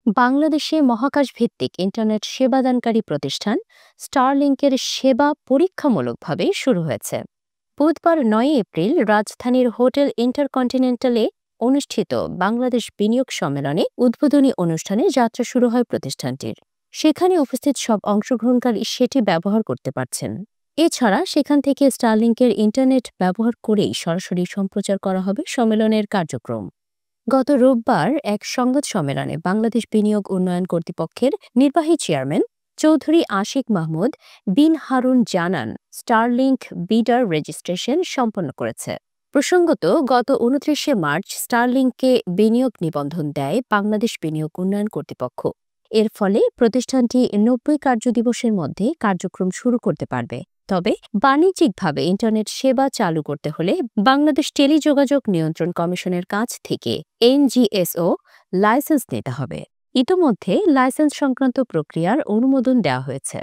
বাংলাদেশে মহাকাশ ভিত্তিক ইন্টারনেট সেবাদানকারী প্রতিষ্ঠান স্টারলিংকের সেবা পরীক্ষামূলকভাবে শুরু হয়েছে। বুধবার ৯ এপ্রিল রাজধানীর হোটেল ইন্টারকন্টিনেন্টালে অনুষ্ঠিত বাংলাদেশ বিনিয়োগ সম্মেলনে উদ্বোধনী অনুষ্ঠানে যাত্রা শুরু হয় প্রতিষ্ঠানটির। সেখানে উপস্থিত সব অংশগ্রহণকারী সেটি ব্যবহার করতে পারছেন। এছাড়া সেখান থেকে স্টারলিংকের ইন্টারনেট ব্যবহার করেই সরাসরি সম্প্রচার করা হবে সম্মেলনের কার্যক্রম। গত রোববার এক সংবাদ সম্মেলনে বাংলাদেশ বিনিয়োগ উন্নয়ন কর্তৃপক্ষের নির্বাহী চেয়ারম্যান চৌধুরী আশিক মাহমুদ বিন হারুন জানান, স্টারলিংক বিডার রেজিস্ট্রেশন সম্পন্ন করেছে। প্রসঙ্গত, গত ২৯শে মার্চ স্টারলিংককে বিনিয়োগ নিবন্ধন দেয় বাংলাদেশ বিনিয়োগ উন্নয়ন কর্তৃপক্ষ। এর ফলে প্রতিষ্ঠানটি ৯০ কার্যদিবসের মধ্যে কার্যক্রম শুরু করতে পারবে। তবে বাণিজ্যিকভাবে ইন্টারনেট সেবা চালু করতে হলে বাংলাদেশ টেলিযোগাযোগ নিয়ন্ত্রণ কমিশনের কাছ থেকে এনজিএসও লাইসেন্স নিতে হবে। ইতোমধ্যে লাইসেন্স সংক্রান্ত প্রক্রিয়ার অনুমোদন দেওয়া হয়েছে।